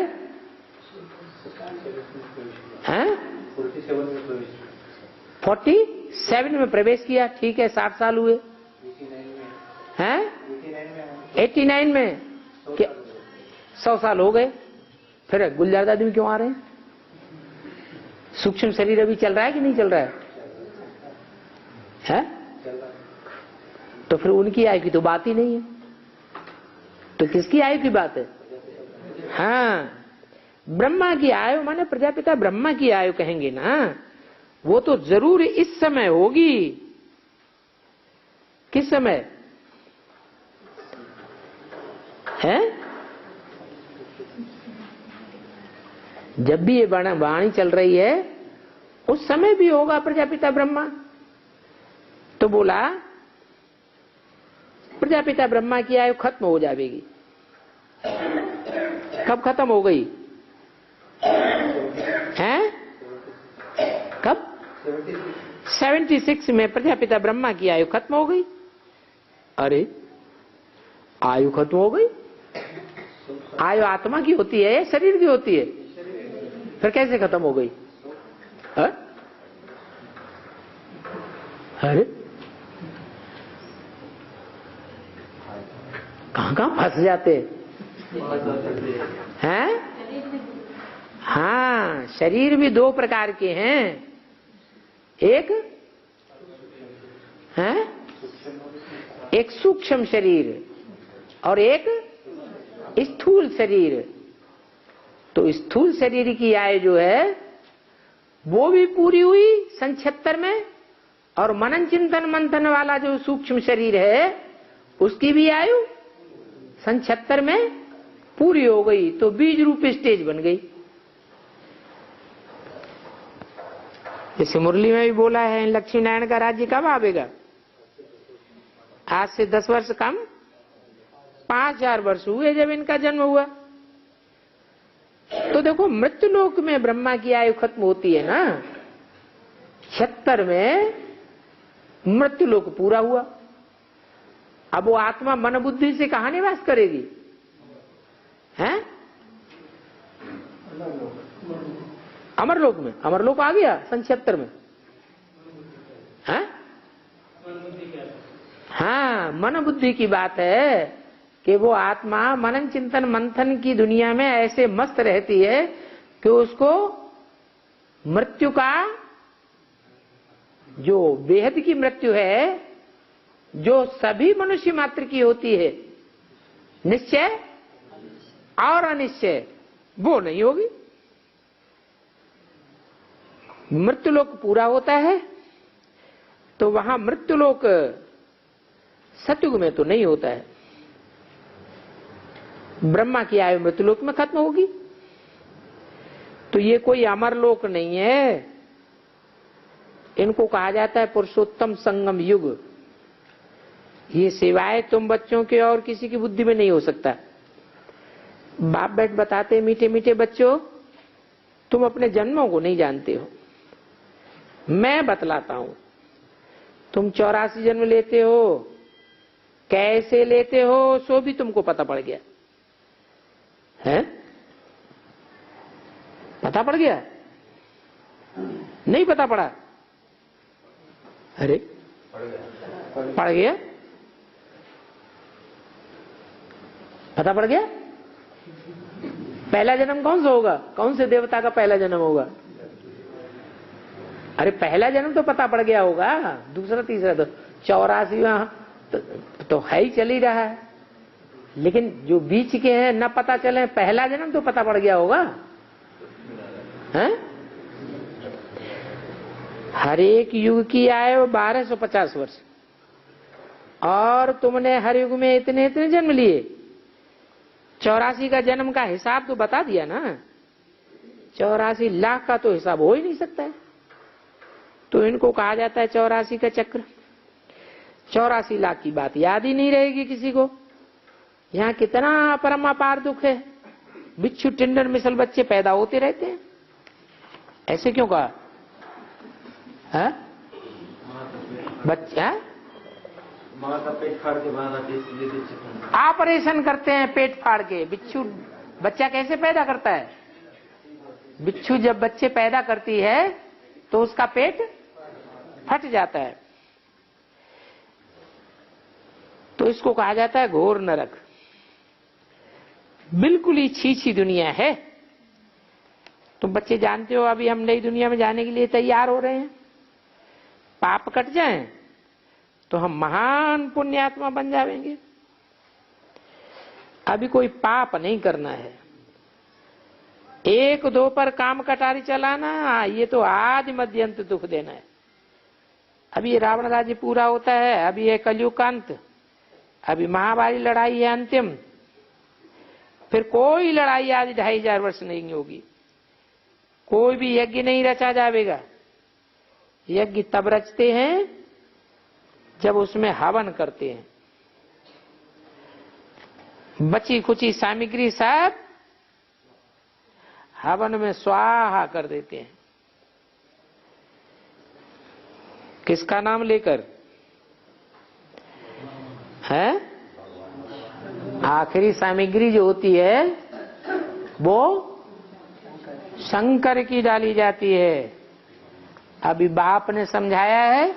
हैं? 47 में प्रवेश किया, ठीक है। 60 साल हुए हैं? 89 में क्या 100 साल हो गए? फिर गुलजार दादी में क्यों आ रहे हैं? सूक्ष्म शरीर अभी चल रहा है कि नहीं चल रहा है? तो फिर उनकी आयु की तो बात ही नहीं है। तो किसकी आयु की बात है? हाँ, ब्रह्मा की आयु माने प्रजापिता ब्रह्मा की आयु कहेंगे ना। वो तो जरूर इस समय होगी। किस समय है? जब भी ये वाणी चल रही है उस समय भी होगा प्रजापिता ब्रह्मा। तो बोला प्रजापिता ब्रह्मा की आयु खत्म हो जाएगी। कब खत्म हो गई? हैं? कब? 76 में प्रजापिता ब्रह्मा की आयु खत्म हो गई। अरे आयु खत्म हो गई? आयु आत्मा की होती है या शरीर की होती है? फिर कैसे खत्म हो गई? अरे कहां फंस जाते हैं? हाँ, शरीर भी 2 प्रकार के हैं। एक है एक सूक्ष्म शरीर और एक स्थूल शरीर। तो स्थूल शरीर की आयु जो है वो भी पूरी हुई 76 में, और मनन चिंतन मंथन वाला जो सूक्ष्म शरीर है उसकी भी आयु 76 में पूरी हो गई। तो बीज रूपी स्टेज बन गई। जैसे मुरली में भी बोला है लक्ष्मी नारायण का राज्य कब आवेगा? आज से 10 वर्ष कम 5000 वर्ष हुए जब इनका जन्म हुआ। तो देखो मृत्युलोक में ब्रह्मा की आयु खत्म होती है ना, 76 में मृत्युलोक पूरा हुआ। अब वो आत्मा मन बुद्धि से कहां निवास करेगी? हैं? अमरलोक में। अमरलोक आ गया 76 में। हैं? हाँ, मन बुद्धि की बात है कि वो आत्मा मनन चिंतन मंथन की दुनिया में ऐसे मस्त रहती है कि उसको मृत्यु का, जो बेहद की मृत्यु है, जो सभी मनुष्य मात्र की होती है, निश्चय और अनिश्चय, वो नहीं होगी। मृत्युलोक पूरा होता है तो वहां मृत्युलोक सतयुग में तो नहीं होता है। ब्रह्मा की आयु मृत्युलोक में खत्म होगी। तो ये कोई अमरलोक नहीं है, इनको कहा जाता है पुरुषोत्तम संगम युग। ये सिवाय तुम बच्चों के और किसी की बुद्धि में नहीं हो सकता। बाप बैठ बताते, मीठे मीठे बच्चों, तुम अपने जन्मों को नहीं जानते हो, मैं बतलाता हूं। तुम 84 जन्म लेते हो, कैसे लेते हो सो भी तुमको पता पड़ गया है? पता पड़ गया? नहीं पता पड़ा? अरे पड़ गया, पता पड़ गया। पहला जन्म कौन सा होगा? कौन से देवता का पहला जन्म होगा? अरे पहला जन्म तो पता पड़ गया होगा, दूसरा तीसरा तो 84वां तो है ही, चल ही रहा है। लेकिन जो बीच के हैं न पता चले, पहला जन्म तो पता पड़ गया होगा। हैं? हर एक युग की आयु 1250 वर्ष, और तुमने हर युग में इतने इतने जन्म लिए। 84 का जन्म का हिसाब तो बता दिया ना, 84 लाख का तो हिसाब हो ही नहीं सकता है। तो इनको कहा जाता है 84 का चक्र। 84 लाख की बात याद ही नहीं रहेगी किसी को। यहाँ कितना परम अपार दुख है। बिच्छू टिंडर मिसल बच्चे पैदा होते रहते हैं। ऐसे क्यों कहा? है? बच्चा माँ का पेट फाड़ के बाहर आते, इसलिए ऑपरेशन करते हैं पेट फाड़ के। बिच्छू बच्चा कैसे पैदा करता है? बिच्छू जब बच्चे पैदा करती है तो उसका पेट फट जाता है। तो इसको कहा जाता है घोर नरक। बिल्कुल ही छीछी दुनिया है। तुम बच्चे जानते हो, अभी हम नई दुनिया में जाने के लिए तैयार हो रहे हैं। पाप कट जाएं तो हम महान पुण्यात्मा बन जाएंगे। अभी कोई पाप नहीं करना है। 1-2 पर काम कटारी चलाना, ये तो आदि मध्यंत दुख देना है। अभी ये रावण राज्य पूरा होता है, अभी ये कलयुग का अंत, अभी महाभारी लड़ाई है अंतिम। फिर कोई लड़ाई आज 2500 वर्ष नहीं होगी। कोई भी यज्ञ नहीं रचा जाएगा। यज्ञ तब रचते हैं जब उसमें हवन करते हैं। बची खुची सामग्री सब हवन में स्वाहा कर देते हैं। किसका नाम लेकर? है? आखिरी सामग्री जो होती है वो शंकर की डाली जाती है। अभी बाप ने समझाया है,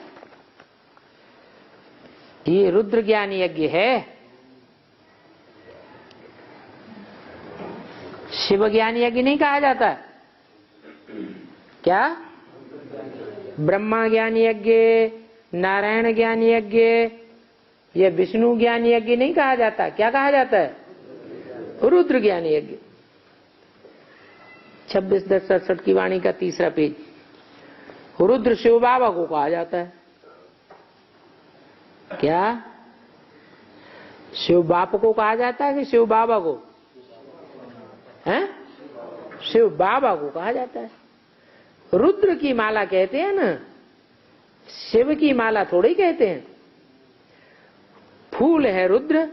ये रुद्र ज्ञान यज्ञ है। शिव ज्ञान यज्ञ नहीं कहा जाता। क्या? ब्रह्मा ज्ञान यज्ञ, नारायण ज्ञान यज्ञ, ये विष्णु ज्ञान यज्ञ नहीं कहा जाता। क्या कहा जाता है? रुद्र ज्ञान यज्ञ। 26-10-67 की वाणी का 3रा पेज। रुद्र शिव बाबा को कहा जाता है। क्या? शिव बाप को कहा जाता है कि शिव बाबा को? हैं? शिव बाबा को कहा जाता है। रुद्र की माला कहते हैं ना, शिव की माला थोड़ी कहते हैं। फूल है रुद्र,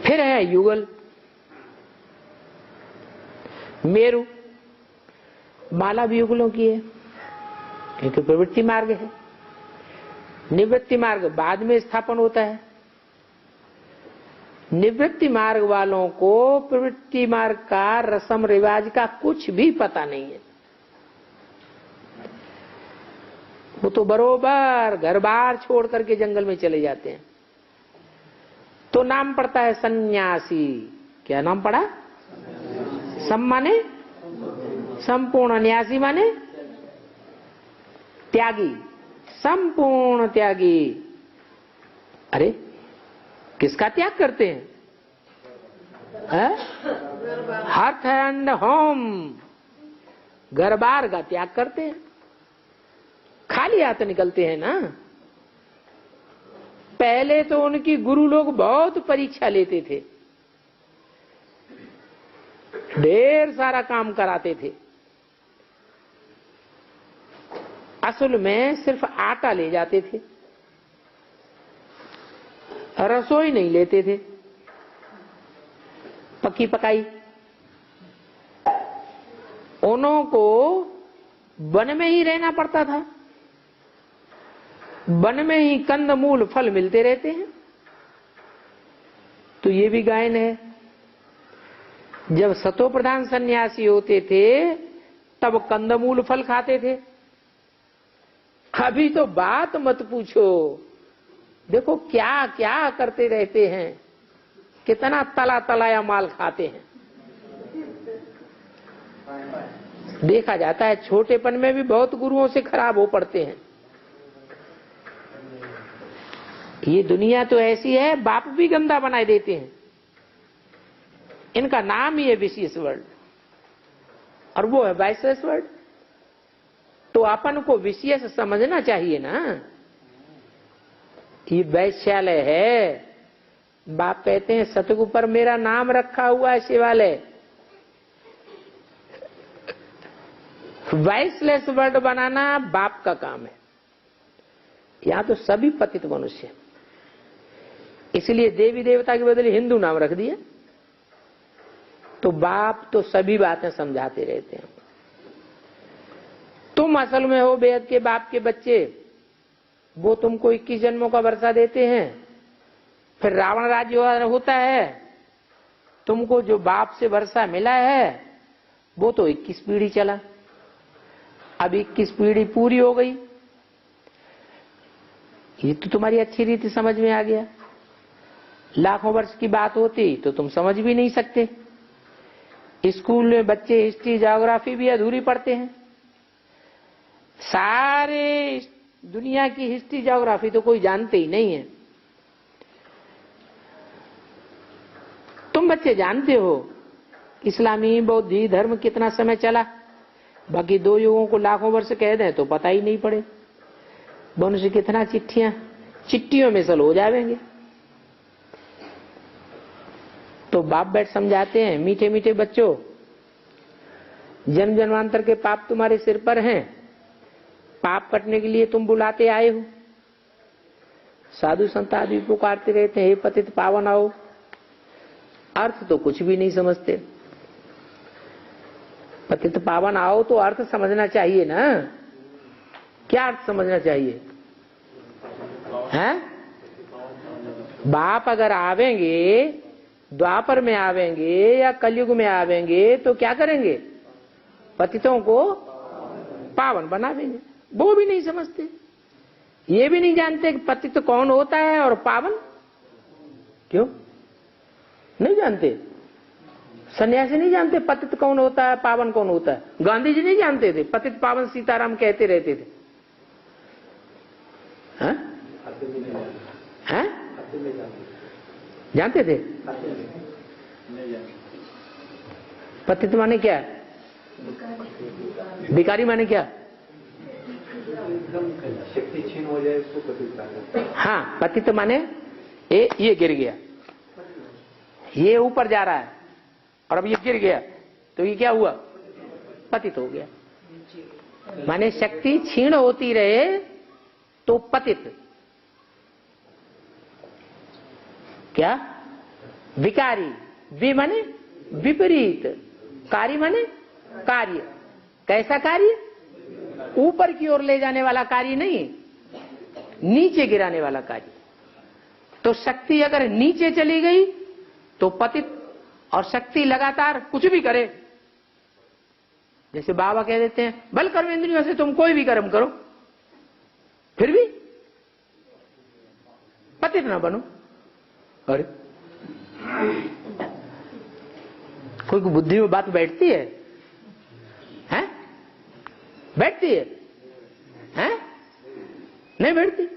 फिर है युगल। मेरु माला भी युगलों की है, क्योंकि प्रवृत्ति मार्ग है। निवृत्ति मार्ग बाद में स्थापन होता है। निवृत्ति मार्ग वालों को प्रवृत्ति मार्ग का रस्म रिवाज का कुछ भी पता नहीं है। वो तो बरोबर घर बार छोड़ करके जंगल में चले जाते हैं। तो नाम पड़ता है सन्यासी। क्या नाम पड़ा? सम माने संपूर्ण, न्यासी माने त्यागी, संपूर्ण त्यागी। अरे किसका त्याग करते हैं? हर्थ एंड होम, घर बार का त्याग करते हैं। खाली हाथ निकलते हैं ना। पहले तो उनकी गुरु लोग बहुत परीक्षा लेते थे, ढेर सारा काम कराते थे। असल में सिर्फ आटा ले जाते थे, रसोई नहीं लेते थे, पकी पकाई। उन्हों को वन में ही रहना पड़ता था, वन में ही कंद मूल फल मिलते रहते हैं। तो ये भी गायन है। जब सतो प्रधान सन्यासी होते थे तब कंदमूल फल खाते थे। अभी तो बात मत पूछो, देखो क्या क्या करते रहते हैं, कितना तला तलाया माल खाते हैं। देखा जाता है छोटेपन में भी बहुत गुरुओं से खराब हो पड़ते हैं। ये दुनिया तो ऐसी है, बाप भी गंदा बनाए देते हैं। इनका नाम ही है विशेष वर्ल्ड और वो है वाइसेस वर्ल्ड। तो अपन को विशेष समझना चाहिए ना। ये वैश्यालय है, बाप कहते हैं सतगु पर मेरा नाम रखा हुआ है शिवालय। वाइसलेस वर्ल्ड बनाना बाप का काम है। यहां तो सभी पतित मनुष्य हैं, इसलिए देवी देवता के बदले हिंदू नाम रख दिया। तो बाप तो सभी बातें समझाते रहते हैं। तुम असल में हो बेहद के बाप के बच्चे, वो तुमको 21 जन्मों का वर्षा देते हैं। फिर रावण राज्य होता है, तुमको जो बाप से वर्षा मिला है वो तो 21 पीढ़ी चला। अब 21 पीढ़ी पूरी हो गई। ये तो तुम्हारी अच्छी रीति समझ में आ गया। लाखों वर्ष की बात होती तो तुम समझ भी नहीं सकते। स्कूल में बच्चे हिस्ट्री ज्योग्राफी भी अधूरी पढ़ते हैं। सारे दुनिया की हिस्ट्री ज्योग्राफी तो कोई जानते ही नहीं है। तुम बच्चे जानते हो इस्लामी बौद्धी धर्म कितना समय चला, बाकी दो युगों को लाखों वर्ष कह दें तो पता ही नहीं पड़े। मनुष्य कितना चिट्ठियों में सल हो जाएंगे। तो बाप बैठ समझाते हैं, मीठे मीठे बच्चों, जन्म जन्मांतर के पाप तुम्हारे सिर पर हैं, पाप कटने के लिए तुम बुलाते आए हो। साधु संत आदि पुकारते रहते हैं, हे पतित पावन आओ। अर्थ तो कुछ भी नहीं समझते। पतित पावन आओ तो अर्थ समझना चाहिए ना। क्या अर्थ समझना चाहिए? हैं? बाप अगर आवेंगे, द्वापर में आवेंगे या कलयुग में आवेंगे तो क्या करेंगे? पतितों को पावन बनावेंगे। वो भी नहीं समझते। ये भी नहीं जानते कि पतित कौन होता है और पावन क्यों नहीं जानते। सन्यासी नहीं जानते पतित कौन होता है, पावन कौन होता है। गांधी जी नहीं जानते थे, पतित पावन सीताराम कहते रहते थे। हैं? हैं? जानते थे? पतित माने क्या? भिखारी माने क्या? शक्ति छीन हो जाए इसको पतित। हाँ, पतित माने ये गिर गया, ये ऊपर जा रहा है और अब ये गिर गया तो ये क्या हुआ? पतित हो गया। माने शक्ति छीण होती रहे तो पतित। क्या? विकारी। वि माने विपरीत, कार्य माने कार्य, कैसा कार्य? ऊपर की ओर ले जाने वाला कार्य नहीं, नीचे गिराने वाला कार्य। तो शक्ति अगर नीचे चली गई तो पतित, और शक्ति लगातार कुछ भी करे, जैसे बाबा कह देते हैं बल कर्म इंद्रियों से तुम कोई भी कर्म करो, फिर भी पतित ना बनो। अरे कोई बुद्धि में बात बैठती है? हैं? बैठती है? हैं? नहीं बैठती।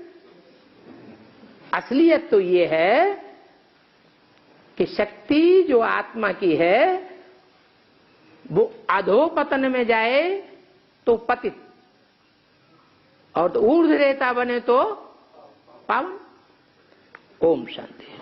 असलियत तो ये है कि शक्ति जो आत्मा की है वो अधोपतन में जाए तो पतित, और ऊर्ध्व रेता बने तो पावन। ओम शांति।